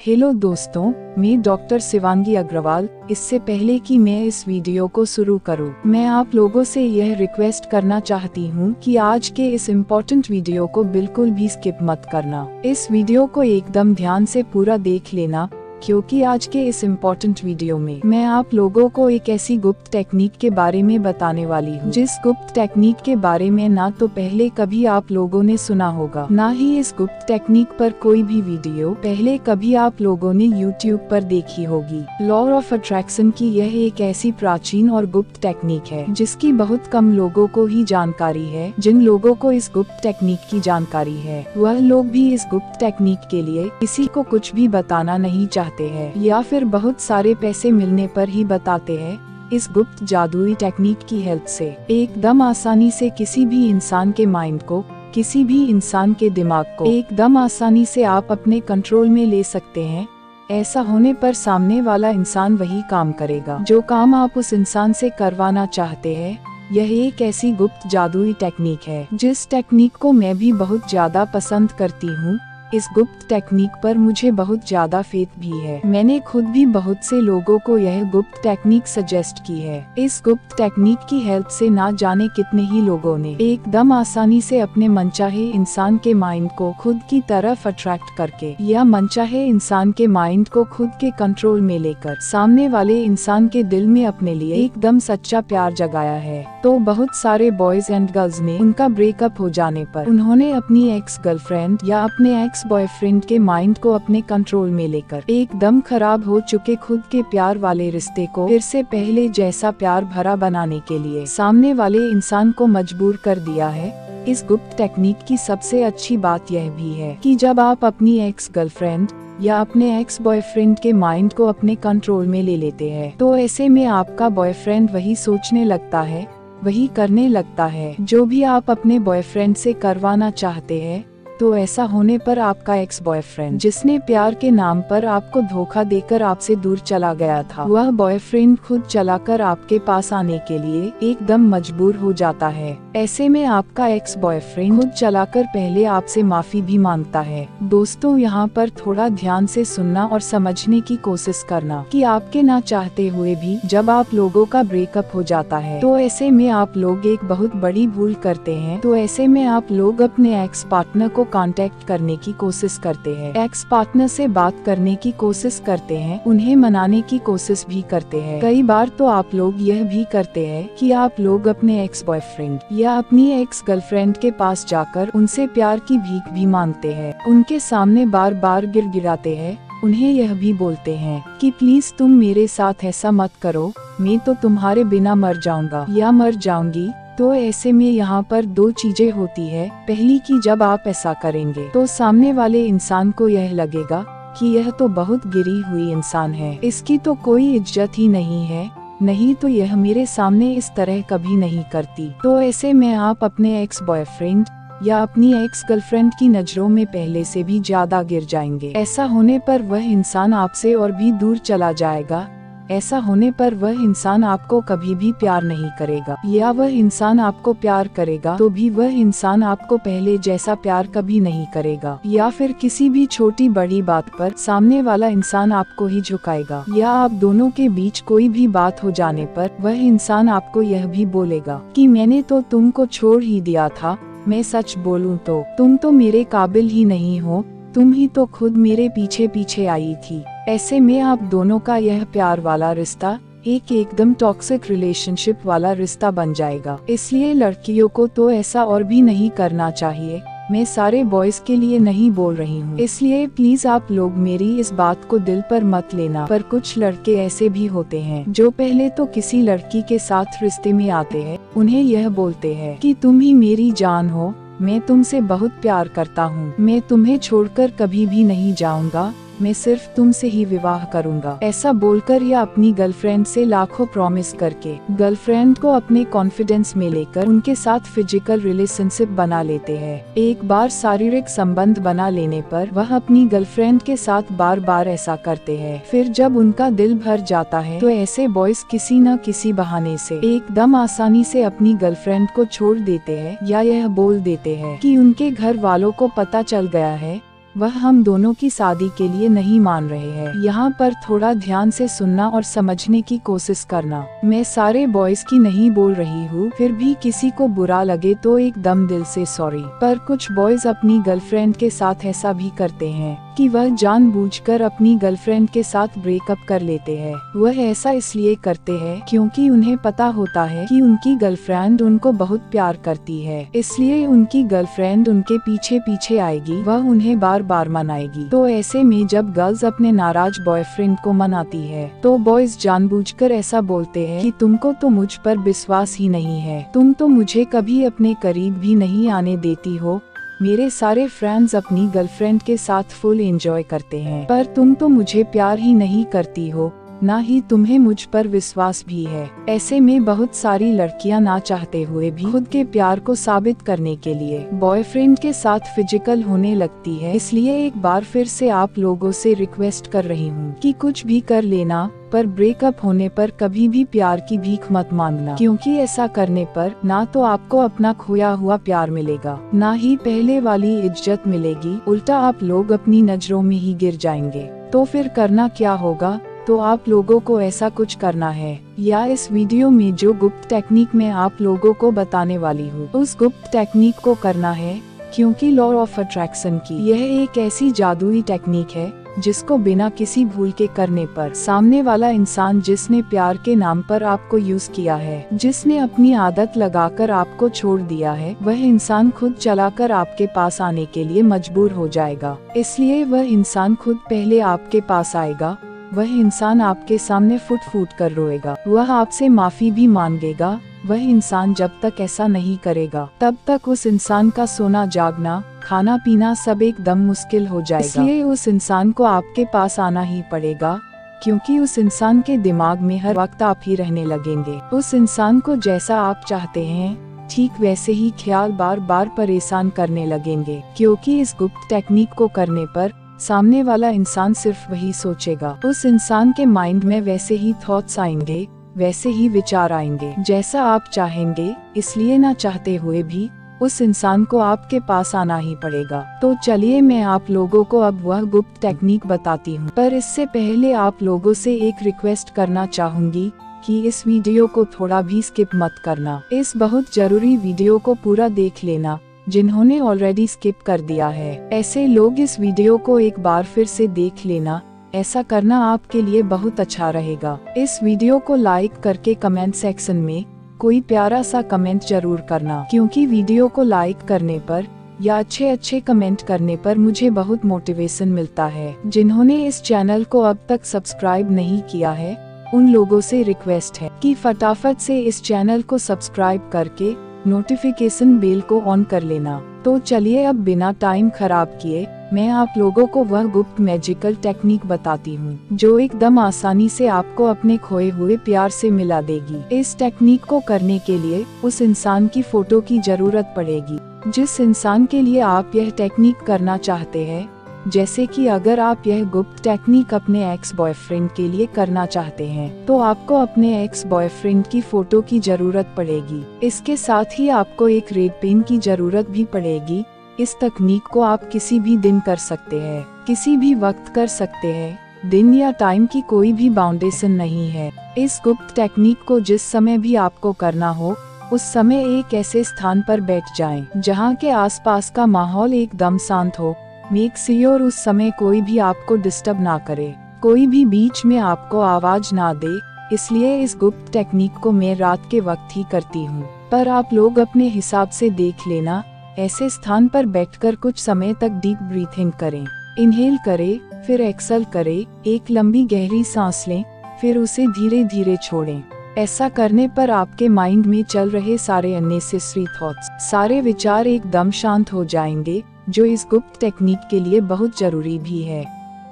Hello दोस्तों, मैं doctor Shivangi Agarwal. इससे पहले कि मैं इस वीडियो को शुरू करूं, मैं आप लोगों से यह रिक्वेस्ट करना चाहती हूं कि आज के इस इम्पोर्टेंट वीडियो को बिल्कुल भी स्किप मत करना। इस वीडियो को एकदम ध्यान से पूरा देख लेना, क्योंकि आज के इस इम्पोर्टेंट वीडियो में मैं आप लोगों को एक ऐसी गुप्त टेक्निक के बारे में बताने वाली हूँ, जिस गुप्त टेक्निक के बारे में ना तो पहले कभी आप लोगों ने सुना होगा, ना ही इस गुप्त टेक्निक पर कोई भी वीडियो पहले कभी आप लोगों ने YouTube पर देखी होगी। लॉ ऑफ अट्रैक्शन की यह एक ऐसी प्राचीन और गुप्त टेक्निक है जिसकी बहुत कम लोगों को ही जानकारी है। जिन लोगों को इस गुप्त टेक्निक की जानकारी है, वह लोग भी इस गुप्त टेक्निक के लिए किसी को कुछ भी बताना नहीं चाहते हैं, या फिर बहुत सारे पैसे मिलने पर ही बताते हैं। इस गुप्त जादुई टेक्निक की हेल्प से एकदम आसानी से किसी भी इंसान के माइंड को, किसी भी इंसान के दिमाग को एकदम आसानी से आप अपने कंट्रोल में ले सकते हैं। ऐसा होने पर सामने वाला इंसान वही काम करेगा जो काम आप उस इंसान से करवाना चाहते हैं। यह एक ऐसी गुप्त जादुई टेक्निक है जिस टेक्निक को मैं भी बहुत ज्यादा पसंद करती हूँ। इस गुप्त टेक्निक पर मुझे बहुत ज्यादा फेथ भी है। मैंने खुद भी बहुत से लोगों को यह गुप्त टेक्निक सजेस्ट की है। इस गुप्त टेक्निक की हेल्प से ना जाने कितने ही लोगों ने एकदम आसानी से अपने मनचाहे इंसान के माइंड को खुद की तरफ अट्रैक्ट करके, या मनचाहे इंसान के माइंड को खुद के कंट्रोल में लेकर सामने वाले इंसान के दिल में अपने लिए एकदम सच्चा प्यार जगाया है। तो बहुत सारे बॉयज एंड गर्ल्स ने उनका ब्रेकअप हो जाने पर उन्होंने अपनी एक्स गर्लफ्रेंड या अपने एक्स बॉयफ्रेंड के माइंड को अपने कंट्रोल में लेकर एकदम खराब हो चुके खुद के प्यार वाले रिश्ते को फिर से पहले जैसा प्यार भरा बनाने के लिए सामने वाले इंसान को मजबूर कर दिया है। इस गुप्त टेक्निक की सबसे अच्छी बात यह भी है कि जब आप अपनी एक्स गर्लफ्रेंड या अपने एक्स बॉयफ्रेंड के माइंड को अपने कंट्रोल में ले लेते हैं, तो ऐसे में आपका बॉयफ्रेंड वही सोचने लगता है, वही करने लगता है जो भी आप अपने बॉयफ्रेंड से करवाना चाहते हैं। तो ऐसा होने पर आपका एक्स बॉयफ्रेंड, जिसने प्यार के नाम पर आपको धोखा देकर आपसे दूर चला गया था, वह बॉयफ्रेंड खुद चलाकर आपके पास आने के लिए एकदम मजबूर हो जाता है। ऐसे में आपका एक्स बॉयफ्रेंड खुद चलाकर पहले आपसे माफी भी मांगता है। दोस्तों, यहाँ पर थोड़ा ध्यान से सुनना और समझने की कोशिश करना कि आपके ना चाहते हुए भी जब आप लोगों का ब्रेकअप हो जाता है, तो ऐसे में आप लोग एक बहुत बड़ी भूल करते हैं। तो ऐसे में आप लोग अपने एक्स पार्टनर को कांटेक्ट करने की कोशिश करते हैं, एक्स पार्टनर से बात करने की कोशिश करते हैं, उन्हें मनाने की कोशिश भी करते हैं। कई बार तो आप लोग यह भी करते हैं कि आप लोग अपने एक्स बॉयफ्रेंड या अपनी एक्स गर्लफ्रेंड के पास जाकर उनसे प्यार की भीख भी मांगते हैं, उनके सामने बार बार गिड़गिड़ाते हैं, उन्हें यह भी बोलते हैं कि प्लीज तुम मेरे साथ ऐसा मत करो, मैं तो तुम्हारे बिना मर जाऊंगा या मर जाऊंगी। तो ऐसे में यहाँ पर दो चीजें होती है। पहली कि जब आप ऐसा करेंगे तो सामने वाले इंसान को यह लगेगा कि यह तो बहुत गिरी हुई इंसान है, इसकी तो कोई इज्जत ही नहीं है, नहीं तो यह मेरे सामने इस तरह कभी नहीं करती। तो ऐसे में आप अपने एक्स बॉयफ्रेंड या अपनी एक्स गर्लफ्रेंड की नजरों में पहले से भी ज्यादा गिर जाएंगे। ऐसा होने पर वह इंसान आपसे और भी दूर चला जाएगा। ऐसा होने पर वह इंसान आपको कभी भी प्यार नहीं करेगा, या वह इंसान आपको प्यार करेगा तो भी वह इंसान आपको पहले जैसा प्यार कभी नहीं करेगा, या फिर किसी भी छोटी बड़ी बात पर सामने वाला इंसान आपको ही झुकाएगा, या आप दोनों के बीच कोई भी बात हो जाने पर वह इंसान आपको यह भी बोलेगा कि मैंने तो तुमको छोड़ ही दिया था, मैं सच बोलूं तो तुम तो मेरे काबिल ही नहीं हो, तुम ही तो खुद मेरे पीछे पीछे आई थी। ऐसे में आप दोनों का यह प्यार वाला रिश्ता एक एकदम टॉक्सिक रिलेशनशिप वाला रिश्ता बन जाएगा। इसलिए लड़कियों को तो ऐसा और भी नहीं करना चाहिए। मैं सारे बॉयज के लिए नहीं बोल रही हूँ, इसलिए प्लीज आप लोग मेरी इस बात को दिल पर मत लेना। पर कुछ लड़के ऐसे भी होते हैं जो पहले तो किसी लड़की के साथ रिश्ते में आते हैं, उन्हें यह बोलते हैं कि तुम ही मेरी जान हो, मैं तुमसे बहुत प्यार करता हूँ, मैं तुम्हें छोड़कर कभी भी नहीं जाऊंगा, मैं सिर्फ तुमसे ही विवाह करूंगा। ऐसा बोलकर या अपनी गर्लफ्रेंड से लाखों प्रॉमिस करके गर्लफ्रेंड को अपने कॉन्फिडेंस में लेकर उनके साथ फिजिकल रिलेशनशिप बना लेते हैं। एक बार शारीरिक संबंध बना लेने पर वह अपनी गर्लफ्रेंड के साथ बार बार ऐसा करते हैं। फिर जब उनका दिल भर जाता है तो ऐसे बॉयज किसी न किसी बहाने से एकदम आसानी से अपनी गर्लफ्रेंड को छोड़ देते हैं, या यह बोल देते हैं कि उनके घर वालों को पता चल गया है, वह हम दोनों की शादी के लिए नहीं मान रहे हैं। यहाँ पर थोड़ा ध्यान से सुनना और समझने की कोशिश करना। मैं सारे बॉयज की नहीं बोल रही हूँ, फिर भी किसी को बुरा लगे तो एकदम दिल से सॉरी। पर कुछ बॉयज अपनी गर्लफ्रेंड के साथ ऐसा भी करते हैं कि वह जानबूझकर अपनी गर्लफ्रेंड के साथ ब्रेकअप कर लेते हैं। वह ऐसा इसलिए करते हैं क्योंकि उन्हें पता होता है कि उनकी गर्लफ्रेंड उनको बहुत प्यार करती है, इसलिए उनकी गर्लफ्रेंड उनके पीछे पीछे आएगी, वह उन्हें बार बार मनाएगी। तो ऐसे में जब गर्ल्स अपने नाराज बॉयफ्रेंड को मनाती है तो बॉयज जानबूझकर ऐसा बोलते हैं कि तुमको तो मुझ पर विश्वास ही नहीं है, तुम तो मुझे कभी अपने करीब भी नहीं आने देती हो, मेरे सारे फ्रेंड्स अपनी गर्लफ्रेंड के साथ फुल एंजॉय करते हैं, पर तुम तो मुझे प्यार ही नहीं करती हो, ना ही तुम्हें मुझ पर विश्वास भी है। ऐसे में बहुत सारी लड़कियां ना चाहते हुए भी खुद के प्यार को साबित करने के लिए बॉयफ्रेंड के साथ फिजिकल होने लगती है। इसलिए एक बार फिर से आप लोगों से रिक्वेस्ट कर रही हूँ कि कुछ भी कर लेना, पर ब्रेकअप होने पर कभी भी प्यार की भीख मत मांगना, क्योंकि ऐसा करने पर ना तो आपको अपना खोया हुआ प्यार मिलेगा, ना ही पहले वाली इज्जत मिलेगी, उल्टा आप लोग अपनी नजरों में ही गिर जाएंगे। तो फिर करना क्या होगा? तो आप लोगों को ऐसा कुछ करना है, या इस वीडियो में जो गुप्त टेक्निक मैं आप लोगों को बताने वाली हूँ उस गुप्त टेक्निक को करना है, क्योंकि लॉ ऑफ अट्रैक्शन की यह एक ऐसी जादुई टेक्निक है जिसको बिना किसी भूल के करने पर सामने वाला इंसान जिसने प्यार के नाम पर आपको यूज किया है, जिसने अपनी आदत लगाकर आपको छोड़ दिया है, वह इंसान खुद चलाकर आपके पास आने के लिए मजबूर हो जाएगा। इसलिए वह इंसान खुद पहले आपके पास आएगा, वह इंसान आपके सामने फुट फुट कर रोएगा, वह आपसे माफी भी मांगेगा। वह इंसान जब तक ऐसा नहीं करेगा तब तक उस इंसान का सोना जागना, खाना पीना सब एकदम मुश्किल हो जाएगा। इसलिए उस इंसान को आपके पास आना ही पड़ेगा, क्योंकि उस इंसान के दिमाग में हर वक्त आप ही रहने लगेंगे। उस इंसान को जैसा आप चाहते हैं ठीक वैसे ही ख्याल बार बार परेशान करने लगेंगे, क्योंकि इस गुप्त टेक्निक को करने पर सामने वाला इंसान सिर्फ वही सोचेगा। उस इंसान के माइंड में वैसे ही थॉट्स आएंगे, वैसे ही विचार आएंगे जैसा आप चाहेंगे। इसलिए ना चाहते हुए भी उस इंसान को आपके पास आना ही पड़ेगा। तो चलिए मैं आप लोगों को अब वह गुप्त टेक्निक बताती हूँ, पर इससे पहले आप लोगों से एक रिक्वेस्ट करना चाहूंगी कि इस वीडियो को थोड़ा भी स्किप मत करना। इस बहुत जरूरी वीडियो को पूरा देख लेना। जिन्होंने ऑलरेडी स्किप कर दिया है, ऐसे लोग इस वीडियो को एक बार फिर से देख लेना। ऐसा करना आपके लिए बहुत अच्छा रहेगा। इस वीडियो को लाइक करके कमेंट सेक्शन में कोई प्यारा सा कमेंट जरूर करना, क्योंकि वीडियो को लाइक करने पर या अच्छे अच्छे कमेंट करने पर मुझे बहुत मोटिवेशन मिलता है। जिन्होंने इस चैनल को अब तक सब्सक्राइब नहीं किया है, उन लोगों से रिक्वेस्ट है कि फटाफट से इस चैनल को सब्सक्राइब करके नोटिफिकेशन बेल को ऑन कर लेना। तो चलिए अब बिना टाइम खराब किए मैं आप लोगों को वह गुप्त मैजिकल टेक्निक बताती हूँ, जो एकदम आसानी से आपको अपने खोए हुए प्यार से मिला देगी। इस टेक्निक को करने के लिए उस इंसान की फोटो की जरूरत पड़ेगी जिस इंसान के लिए आप यह टेक्निक करना चाहते हैं। जैसे कि अगर आप यह गुप्त टेक्निक अपने एक्स बॉयफ्रेंड के लिए करना चाहते हैं, तो आपको अपने एक्स बॉयफ्रेंड की फोटो की जरूरत पड़ेगी। इसके साथ ही आपको एक रेड पेन की जरूरत भी पड़ेगी। इस तकनीक को आप किसी भी दिन कर सकते हैं, किसी भी वक्त कर सकते हैं। दिन या टाइम की कोई भी बाउंडेशन नहीं है। इस गुप्त टेक्निक को जिस समय भी आपको करना हो, उस समय एक ऐसे स्थान पर बैठ जाएं, जहां के आसपास का माहौल एकदम शांत हो। मेक श्योर उस समय कोई भी आपको डिस्टर्ब ना करे, कोई भी बीच में आपको आवाज ना दे। इसलिए इस गुप्त टेक्निक को मैं रात के वक्त ही करती हूँ, पर आप लोग अपने हिसाब से देख लेना। ऐसे स्थान पर बैठकर कुछ समय तक डीप ब्रीथिंग करें। इनहेल करें, फिर एक्सहेल करें, एक लंबी गहरी सांस लें, फिर उसे धीरे धीरे छोड़ें। ऐसा करने पर आपके माइंड में चल रहे सारे अननेसेसरी थॉट्स, सारे विचार एकदम शांत हो जाएंगे, जो इस गुप्त टेक्निक के लिए बहुत जरूरी भी है।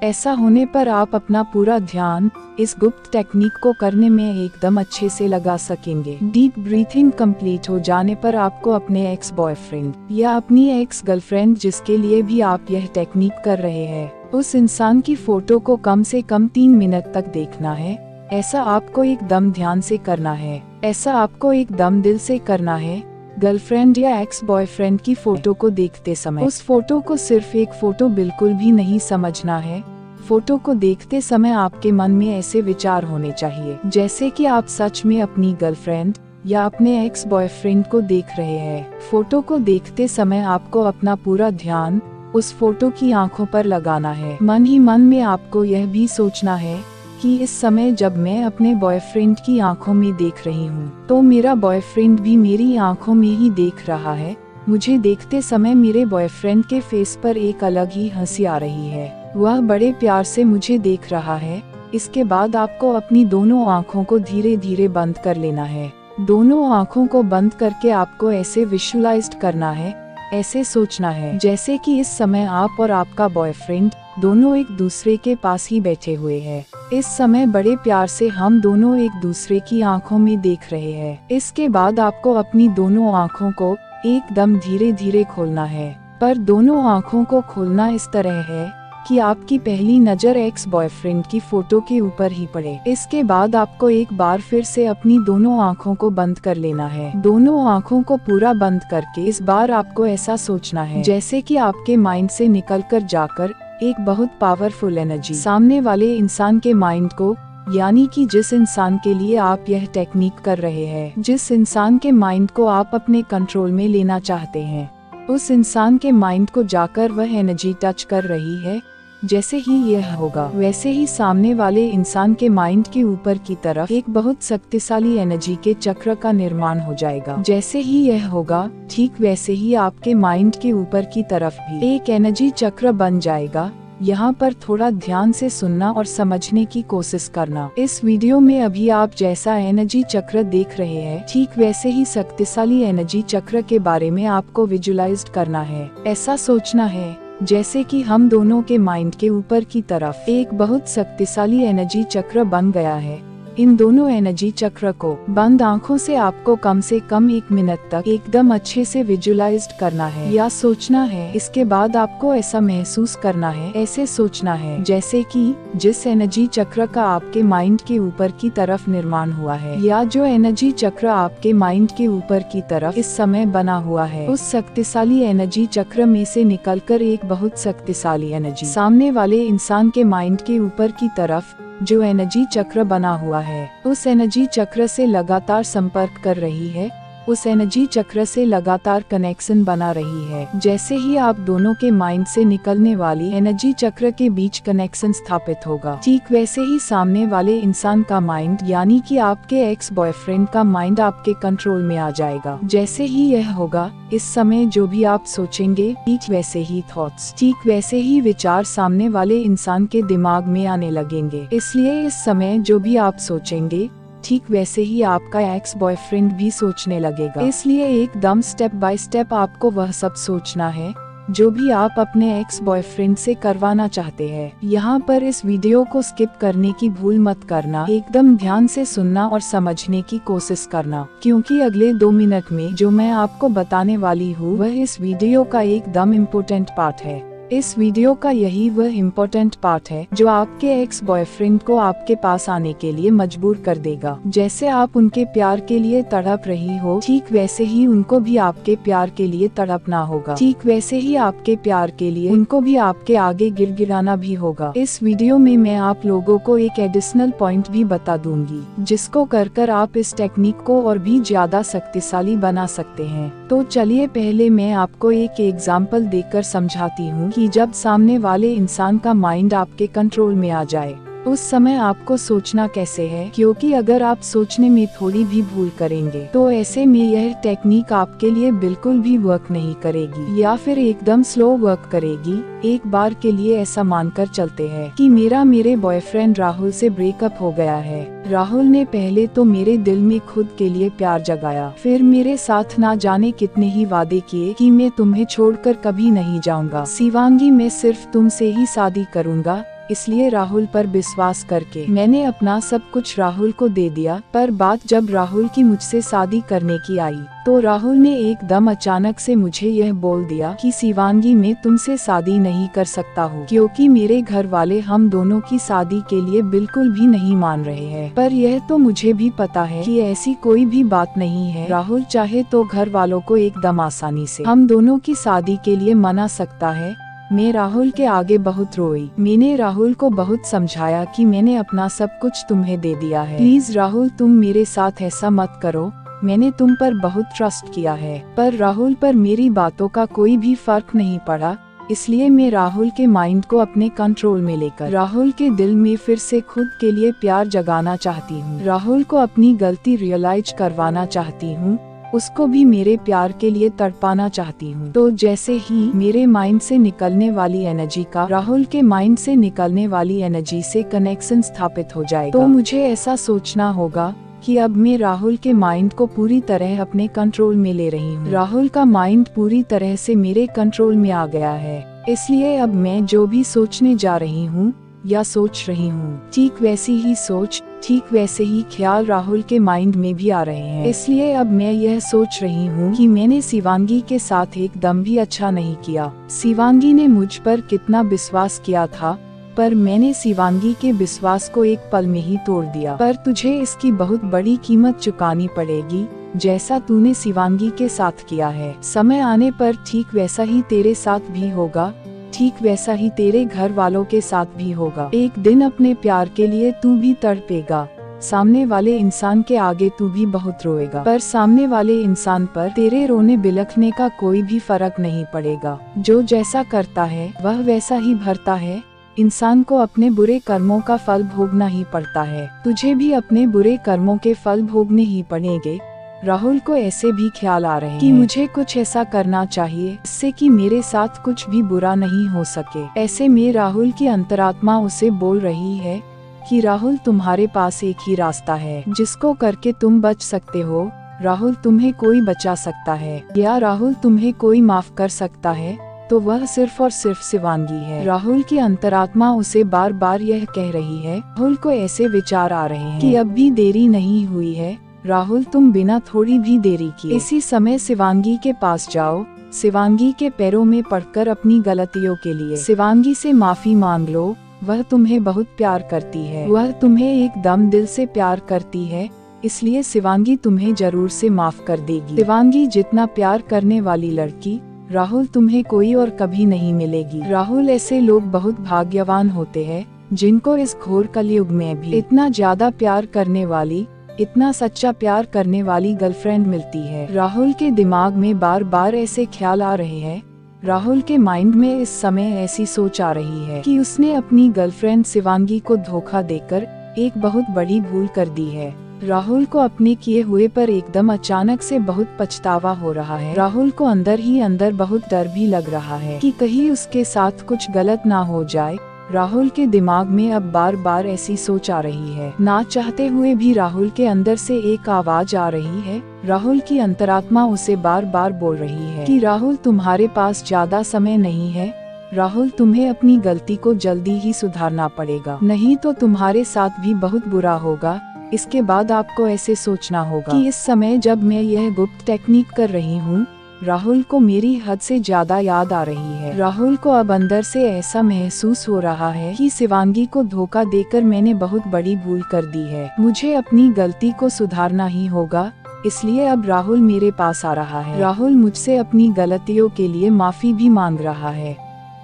ऐसा होने पर आप अपना पूरा ध्यान इस गुप्त टेक्निक को करने में एकदम अच्छे से लगा सकेंगे। डीप ब्रीथिंग कंप्लीट हो जाने पर आपको अपने एक्स बॉयफ्रेंड या अपनी एक्स गर्लफ्रेंड जिसके लिए भी आप यह टेक्निक कर रहे हैं, उस इंसान की फोटो को कम से कम 3 मिनट तक देखना है। ऐसा आपको एकदम ध्यान से करना है, ऐसा आपको एकदम दिल से करना है। गर्लफ्रेंड या एक्स बॉयफ्रेंड की फोटो को देखते समय उस फोटो को सिर्फ एक फोटो बिल्कुल भी नहीं समझना है। फोटो को देखते समय आपके मन में ऐसे विचार होने चाहिए जैसे कि आप सच में अपनी गर्लफ्रेंड या अपने एक्स बॉयफ्रेंड को देख रहे हैं। फोटो को देखते समय आपको अपना पूरा ध्यान उस फोटो की आंखों पर लगाना है। मन ही मन में आपको यह भी सोचना है कि इस समय जब मैं अपने बॉयफ्रेंड की आंखों में देख रही हूँ तो मेरा बॉयफ्रेंड भी मेरी आंखों में ही देख रहा है। मुझे देखते समय मेरे बॉयफ्रेंड के फेस पर एक अलग ही हंसी आ रही है, वह बड़े प्यार से मुझे देख रहा है। इसके बाद आपको अपनी दोनों आँखों को धीरे धीरे बंद कर लेना है। दोनों आँखों को बंद करके आपको ऐसे विजुअलाइज करना है, ऐसे सोचना है जैसे कि इस समय आप और आपका बॉयफ्रेंड दोनों एक दूसरे के पास ही बैठे हुए हैं। इस समय बड़े प्यार से हम दोनों एक दूसरे की आंखों में देख रहे हैं। इसके बाद आपको अपनी दोनों आंखों को एकदम धीरे धीरे खोलना है, पर दोनों आंखों को खोलना इस तरह है कि आपकी पहली नजर एक्स बॉयफ्रेंड की फोटो के ऊपर ही पड़े। इसके बाद आपको एक बार फिर से अपनी दोनों आंखों को बंद कर लेना है। दोनों आंखों को पूरा बंद करके इस बार आपको ऐसा सोचना है जैसे कि आपके माइंड से निकलकर जाकर एक बहुत पावरफुल एनर्जी सामने वाले इंसान के माइंड को, यानी कि जिस इंसान के लिए आप यह टेक्निक कर रहे हैं, जिस इंसान के माइंड को आप अपने कंट्रोल में लेना चाहते हैं, उस इंसान के माइंड को जाकर वह एनर्जी टच कर रही है। जैसे ही यह होगा वैसे ही सामने वाले इंसान के माइंड के ऊपर की तरफ एक बहुत शक्तिशाली एनर्जी के चक्र का निर्माण हो जाएगा। जैसे ही यह होगा ठीक वैसे ही आपके माइंड के ऊपर की तरफ भी एक एनर्जी चक्र बन जाएगा। यहाँ पर थोड़ा ध्यान से सुनना और समझने की कोशिश करना। इस वीडियो में अभी आप जैसा एनर्जी चक्र देख रहे हैं ठीक वैसे ही शक्तिशाली एनर्जी चक्र के बारे में आपको विजुअलाइज करना है। ऐसा सोचना है जैसे कि हम दोनों के माइंड के ऊपर की तरफ एक बहुत शक्तिशाली एनर्जी चक्र बन गया है। इन दोनों एनर्जी चक्र को बंद आंखों से आपको कम से कम 1 मिनट तक एकदम अच्छे से विजुअलाइज करना है या सोचना है। इसके बाद आपको ऐसा महसूस करना है, ऐसे सोचना है जैसे कि जिस एनर्जी चक्र का आपके माइंड के ऊपर की तरफ निर्माण हुआ है या जो एनर्जी चक्र आपके माइंड के ऊपर की तरफ इस समय बना हुआ है, उस शक्तिशाली एनर्जी चक्र में से निकलकर एक बहुत शक्तिशाली एनर्जी सामने वाले इंसान के माइंड के ऊपर की तरफ जो एनर्जी चक्र बना हुआ है उस एनर्जी चक्र से लगातार संपर्क कर रही है, उस एनर्जी चक्र से लगातार कनेक्शन बना रही है। जैसे ही आप दोनों के माइंड से निकलने वाली एनर्जी चक्र के बीच कनेक्शन स्थापित होगा, ठीक वैसे ही सामने वाले इंसान का माइंड यानी कि आपके एक्स बॉयफ्रेंड का माइंड आपके कंट्रोल में आ जाएगा। जैसे ही यह होगा इस समय जो भी आप सोचेंगे ठीक वैसे ही थॉट्स, ठीक वैसे ही विचार सामने वाले इंसान के दिमाग में आने लगेंगे। इसलिए इस समय जो भी आप सोचेंगे ठीक वैसे ही आपका एक्स बॉयफ्रेंड भी सोचने लगेगा। इसलिए एकदम स्टेप बाय स्टेप आपको वह सब सोचना है जो भी आप अपने एक्स बॉयफ्रेंड से करवाना चाहते हैं। यहाँ पर इस वीडियो को स्किप करने की भूल मत करना, एकदम ध्यान से सुनना और समझने की कोशिश करना, क्योंकि अगले 2 मिनट में जो मैं आपको बताने वाली हूँ वह इस वीडियो का एकदम इम्पोर्टेंट पार्ट है। इस वीडियो का यही वह इम्पोर्टेंट पार्ट है जो आपके एक्स बॉयफ्रेंड को आपके पास आने के लिए मजबूर कर देगा। जैसे आप उनके प्यार के लिए तड़प रही हो ठीक वैसे ही उनको भी आपके प्यार के लिए तड़पना होगा। ठीक वैसे ही आपके प्यार के लिए उनको भी आपके आगे गिड़गिड़ाना भी होगा। इस वीडियो में मैं आप लोगों को एक एडिशनल पॉइंट भी बता दूंगी जिसको कर आप इस टेक्निक को और भी ज्यादा शक्तिशाली बना सकते हैं। तो चलिए पहले मैं आपको एक एग्जाम्पल देकर समझाती हूँ कि जब सामने वाले इंसान का माइंड आपके कंट्रोल में आ जाए उस समय आपको सोचना कैसे है, क्योंकि अगर आप सोचने में थोड़ी भी भूल करेंगे तो ऐसे में यह टेक्निक आपके लिए बिल्कुल भी वर्क नहीं करेगी या फिर एकदम स्लो वर्क करेगी। एक बार के लिए ऐसा मानकर चलते हैं कि मेरे बॉयफ्रेंड राहुल से ब्रेकअप हो गया है। राहुल ने पहले तो मेरे दिल में खुद के लिए प्यार जगाया, फिर मेरे साथ ना जाने कितने ही वादे किए कि मैं तुम्हें छोड़कर कभी नहीं जाऊंगा शिवांगी, मैं सिर्फ तुमसे ही शादी करूंगा। इसलिए राहुल पर विश्वास करके मैंने अपना सब कुछ राहुल को दे दिया। पर बात जब राहुल की मुझसे शादी करने की आई तो राहुल ने एकदम अचानक से मुझे यह बोल दिया कि शिवांगी, मैं तुमसे शादी नहीं कर सकता हूँ, क्योंकि मेरे घर वाले हम दोनों की शादी के लिए बिल्कुल भी नहीं मान रहे हैं। पर यह तो मुझे भी पता है कि ऐसी कोई भी बात नहीं है। राहुल चाहे तो घर वालों को एकदम आसानी से हम दोनों की शादी के लिए मना सकता है। मैं राहुल के आगे बहुत रोई। मैंने राहुल को बहुत समझाया कि मैंने अपना सब कुछ तुम्हें दे दिया है, प्लीज राहुल तुम मेरे साथ ऐसा मत करो, मैंने तुम पर बहुत ट्रस्ट किया है। पर राहुल पर मेरी बातों का कोई भी फर्क नहीं पड़ा, इसलिए मैं राहुल के माइंड को अपने कंट्रोल में लेकर राहुल के दिल में फिर से खुद के लिए प्यार जगाना चाहती हूँ। राहुल को अपनी गलती रियलाइज करवाना चाहती हूँ, उसको भी मेरे प्यार के लिए तड़पाना चाहती हूँ। तो जैसे ही मेरे माइंड से निकलने वाली एनर्जी का राहुल के माइंड से निकलने वाली एनर्जी से कनेक्शन स्थापित हो जाएगा, तो मुझे ऐसा सोचना होगा कि अब मैं राहुल के माइंड को पूरी तरह अपने कंट्रोल में ले रही हूँ। राहुल का माइंड पूरी तरह से मेरे कंट्रोल में आ गया है, इसलिए अब मैं जो भी सोचने जा रही हूँ या सोच रही हूँ, ठीक वैसी ही सोच, ठीक वैसे ही ख्याल राहुल के माइंड में भी आ रहे हैं। इसलिए अब मैं यह सोच रही हूँ कि मैंने शिवांगी के साथ एकदम भी अच्छा नहीं किया। शिवांगी ने मुझ पर कितना विश्वास किया था, पर मैंने शिवांगी के विश्वास को एक पल में ही तोड़ दिया। पर तुझे इसकी बहुत बड़ी कीमत चुकानी पड़ेगी, जैसा तूने शिवांगी के साथ किया है। समय आने पर ठीक वैसा ही तेरे साथ भी होगा, ठीक वैसा ही तेरे घर वालों के साथ भी होगा। एक दिन अपने प्यार के लिए तू भी तड़पेगा, सामने वाले इंसान के आगे तू भी बहुत रोएगा, पर सामने वाले इंसान पर तेरे रोने बिलखने का कोई भी फर्क नहीं पड़ेगा। जो जैसा करता है वह वैसा ही भरता है। इंसान को अपने बुरे कर्मों का फल भोगना ही पड़ता है। तुझे भी अपने बुरे कर्मों के फल भोगने ही पड़ेंगे। राहुल को ऐसे भी ख्याल आ रहे हैं कि मुझे कुछ ऐसा करना चाहिए जिससे कि मेरे साथ कुछ भी बुरा नहीं हो सके। ऐसे में राहुल की अंतरात्मा उसे बोल रही है कि राहुल, तुम्हारे पास एक ही रास्ता है जिसको करके तुम बच सकते हो। राहुल, तुम्हें कोई बचा सकता है या राहुल तुम्हें कोई माफ कर सकता है, तो वह सिर्फ और सिर्फ शिवांगी है। राहुल की अंतरात्मा उसे बार बार यह कह रही है। राहुल को ऐसे विचार आ रहे हैं कि अब भी देरी नहीं हुई है। राहुल, तुम बिना थोड़ी भी देरी किए इसी समय शिवांगी के पास जाओ, शिवांगी के पैरों में पड़कर अपनी गलतियों के लिए शिवांगी से माफी मांग लो। वह तुम्हें बहुत प्यार करती है, वह तुम्हें एकदम दिल से प्यार करती है, इसलिए शिवांगी तुम्हें जरूर से माफ कर देगी। शिवांगी जितना प्यार करने वाली लड़की राहुल तुम्हें कोई और कभी नहीं मिलेगी। राहुल, ऐसे लोग बहुत भाग्यवान होते हैं जिनको इस घोर कलयुग में भी इतना ज्यादा प्यार करने वाली, इतना सच्चा प्यार करने वाली गर्लफ्रेंड मिलती है। राहुल के दिमाग में बार बार ऐसे ख्याल आ रहे हैं। राहुल के माइंड में इस समय ऐसी सोच आ रही है कि उसने अपनी गर्लफ्रेंड शिवांगी को धोखा देकर एक बहुत बड़ी भूल कर दी है। राहुल को अपने किए हुए पर एकदम अचानक से बहुत पछतावा हो रहा है। राहुल को अंदर ही अंदर बहुत डर भी लग रहा है कि कहीं उसके साथ कुछ गलत ना हो जाए। राहुल के दिमाग में अब बार बार ऐसी सोच आ रही है। ना चाहते हुए भी राहुल के अंदर से एक आवाज आ रही है। राहुल की अंतरात्मा उसे बार बार बोल रही है कि राहुल, तुम्हारे पास ज्यादा समय नहीं है। राहुल, तुम्हें अपनी गलती को जल्दी ही सुधारना पड़ेगा, नहीं तो तुम्हारे साथ भी बहुत बुरा होगा। इसके बाद आपको ऐसे सोचना होगा कि इस समय जब मैं यह गुप्त टेक्निक कर रही हूँ, राहुल को मेरी हद से ज्यादा याद आ रही है। राहुल को अब अंदर से ऐसा महसूस हो रहा है कि शिवांगी को धोखा देकर मैंने बहुत बड़ी भूल कर दी है। मुझे अपनी गलती को सुधारना ही होगा, इसलिए अब राहुल मेरे पास आ रहा है। राहुल मुझसे अपनी गलतियों के लिए माफी भी मांग रहा है।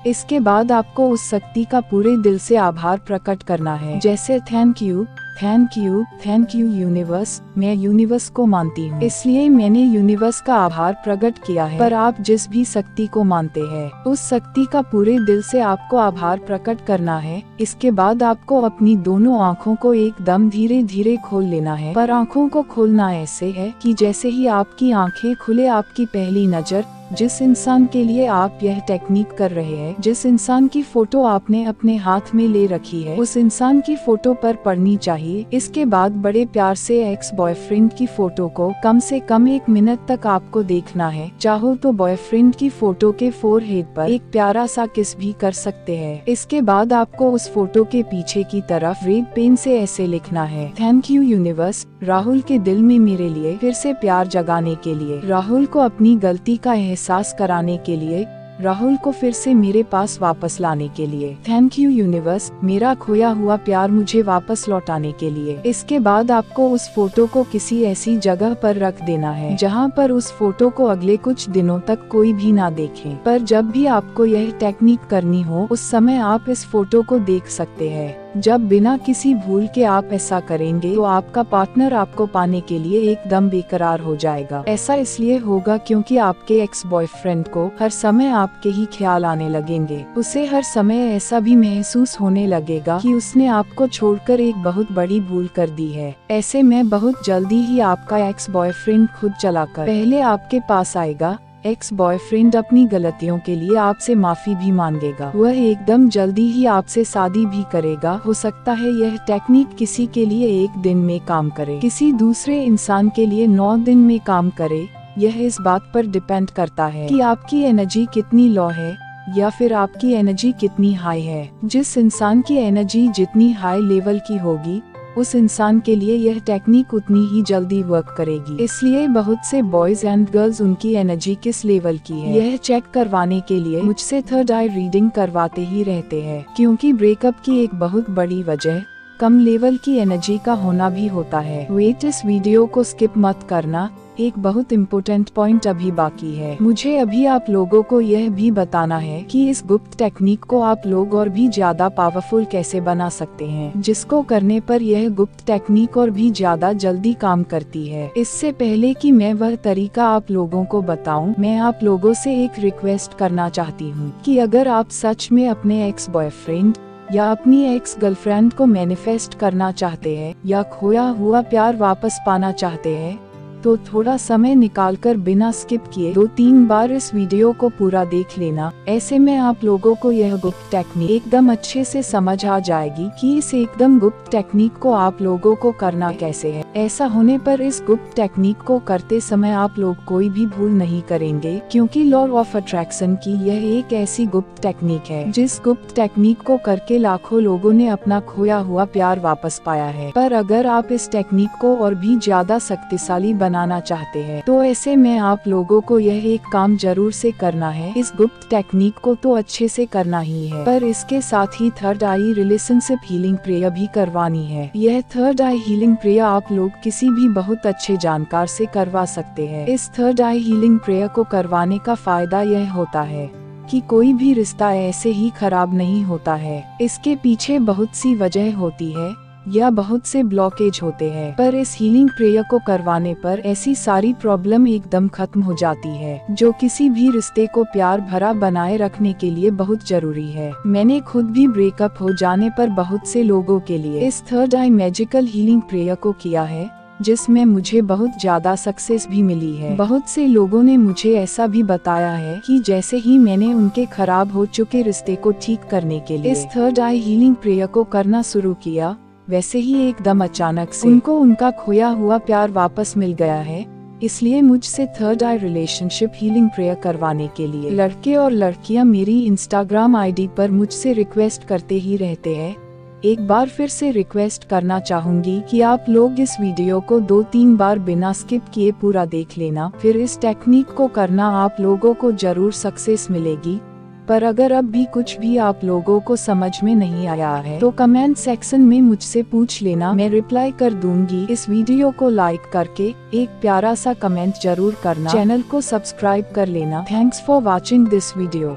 इसके बाद आपको उस शक्ति का पूरे दिल से आभार प्रकट करना है, जैसे thank you, thank you, thank you universe. मैं यूनिवर्स को मानती हूँ, इसलिए मैंने यूनिवर्स का आभार प्रकट किया है। पर आप जिस भी शक्ति को मानते हैं, उस शक्ति का पूरे दिल से आपको आभार प्रकट करना है। इसके बाद आपको अपनी दोनों आँखों को एकदम धीरे धीरे खोल लेना है। पर आँखों को खोलना ऐसे है कि जैसे ही आपकी आँखें खुले, आपकी पहली नजर जिस इंसान के लिए आप यह टेक्निक कर रहे हैं, जिस इंसान की फोटो आपने अपने हाथ में ले रखी है, उस इंसान की फोटो पर पड़नी चाहिए। इसके बाद बड़े प्यार से एक्स बॉयफ्रेंड की फोटो को कम से कम 1 मिनट तक आपको देखना है। चाहो तो बॉयफ्रेंड की फोटो के फोरहेड पर एक प्यारा सा किस भी कर सकते हैं। इसके बाद आपको उस फोटो के पीछे की तरफ रेड पेन से ऐसे लिखना है, थैंक यू यूनिवर्स, राहुल के दिल में मेरे लिए फिर से प्यार जगाने के लिए, राहुल को अपनी गलती का एहसास कराने के लिए, राहुल को फिर से मेरे पास वापस लाने के लिए, थैंक यू यूनिवर्स, मेरा खोया हुआ प्यार मुझे वापस लौटाने के लिए। इसके बाद आपको उस फोटो को किसी ऐसी जगह पर रख देना है जहां पर उस फोटो को अगले कुछ दिनों तक कोई भी ना देखे। पर जब भी आपको यह टेक्निक करनी हो उस समय आप इस फोटो को देख सकते हैं। जब बिना किसी भूल के आप ऐसा करेंगे तो आपका पार्टनर आपको पाने के लिए एकदम बेकरार हो जाएगा। ऐसा इसलिए होगा क्योंकि आपके एक्स बॉयफ्रेंड को हर समय आपके ही ख्याल आने लगेंगे। उसे हर समय ऐसा भी महसूस होने लगेगा कि उसने आपको छोड़कर एक बहुत बड़ी भूल कर दी है। ऐसे में बहुत जल्दी ही आपका एक्स बॉयफ्रेंड खुद चलाकर पहले आपके पास आएगा। एक्स बॉयफ्रेंड अपनी गलतियों के लिए आपसे माफी भी मांगेगा। वह एकदम जल्दी ही आपसे शादी भी करेगा। हो सकता है यह टेक्निक किसी के लिए 1 दिन में काम करे, किसी दूसरे इंसान के लिए 9 दिन में काम करे। यह इस बात पर डिपेंड करता है कि आपकी एनर्जी कितनी लो है या फिर आपकी एनर्जी कितनी हाई है। जिस इंसान की एनर्जी जितनी हाई लेवल की होगी उस इंसान के लिए यह टेक्निक उतनी ही जल्दी वर्क करेगी। इसलिए बहुत से बॉयज एंड गर्ल्स उनकी एनर्जी किस लेवल की है यह चेक करवाने के लिए मुझसे थर्ड आई रीडिंग करवाते ही रहते हैं, क्योंकि ब्रेकअप की एक बहुत बड़ी वजह कम लेवल की एनर्जी का होना भी होता है। वेट, इस वीडियो को स्किप मत करना, एक बहुत इम्पोर्टेंट पॉइंट अभी बाकी है। मुझे अभी आप लोगों को यह भी बताना है कि इस गुप्त टेक्निक को आप लोग और भी ज्यादा पावरफुल कैसे बना सकते हैं, जिसको करने पर यह गुप्त टेक्निक और भी ज्यादा जल्दी काम करती है। इससे पहले कि मैं वह तरीका आप लोगों को बताऊं, मैं आप लोगों से एक रिक्वेस्ट करना चाहती हूँ कि अगर आप सच में अपने एक्स बॉयफ्रेंड या अपनी एक्स गर्लफ्रेंड को मैनिफेस्ट करना चाहते हैं या खोया हुआ प्यार वापस पाना चाहते हैं तो थोड़ा समय निकालकर बिना स्किप किए 2-3 बार इस वीडियो को पूरा देख लेना। ऐसे में आप लोगों को यह गुप्त टेक्निक एकदम अच्छे से समझ आ जाएगी कि इस एकदम गुप्त टेक्निक को आप लोगों को करना कैसे है। ऐसा होने पर इस गुप्त टेक्निक को करते समय आप लोग कोई भी भूल नहीं करेंगे, क्योंकि लॉ ऑफ अट्रैक्शन की यह एक ऐसी गुप्त टेक्निक है जिस गुप्त टेक्निक को करके लाखों लोगों ने अपना खोया हुआ प्यार वापस पाया है। पर अगर आप इस टेक्निक को और भी ज्यादा शक्तिशाली बनाना चाहते हैं तो ऐसे में आप लोगों को यह एक काम जरूर से करना है। इस गुप्त टेक्निक को तो अच्छे से करना ही है, पर इसके साथ ही थर्ड आई रिलेशनशिप हीलिंग प्रेयर भी करवानी है। यह थर्ड आई हीलिंग प्रेयर आप लोग किसी भी बहुत अच्छे जानकार से करवा सकते हैं। इस थर्ड आई हीलिंग प्रेयर को करवाने का फायदा यह होता है कि कोई भी रिश्ता ऐसे ही खराब नहीं होता है। इसके पीछे बहुत सी वजह होती है या बहुत से ब्लॉकेज होते हैं, पर इस हीलिंग प्रेयर को करवाने पर ऐसी सारी प्रॉब्लम एकदम खत्म हो जाती है जो किसी भी रिश्ते को प्यार भरा बनाए रखने के लिए बहुत जरूरी है। मैंने खुद भी ब्रेकअप हो जाने पर बहुत से लोगों के लिए इस थर्ड आई मैजिकल हीलिंग प्रेयर को किया है, जिसमें मुझे बहुत ज्यादा सक्सेस भी मिली है। बहुत से लोगों ने मुझे ऐसा भी बताया है कि जैसे ही मैंने उनके खराब हो चुके रिश्ते को ठीक करने के लिए इस थर्ड आई हीलिंग प्रेयर को करना शुरू किया, वैसे ही एकदम अचानक से उनको उनका खोया हुआ प्यार वापस मिल गया है। इसलिए मुझसे थर्ड आई रिलेशनशिप हीलिंग प्रेयर करवाने के लिए लड़के और लड़कियां मेरी इंस्टाग्राम आईडी पर मुझसे रिक्वेस्ट करते ही रहते हैं। एक बार फिर से रिक्वेस्ट करना चाहूंगी कि आप लोग इस वीडियो को 2-3 बार बिना स्किप किए पूरा देख लेना, फिर इस टेक्निक को करना, आप लोगों को जरूर सक्सेस मिलेगी। पर अगर अब भी कुछ भी आप लोगों को समझ में नहीं आया है तो कमेंट सेक्शन में मुझसे पूछ लेना, मैं रिप्लाई कर दूंगी। इस वीडियो को लाइक करके एक प्यारा सा कमेंट जरूर करना, चैनल को सब्सक्राइब कर लेना। Thanks for watching this video.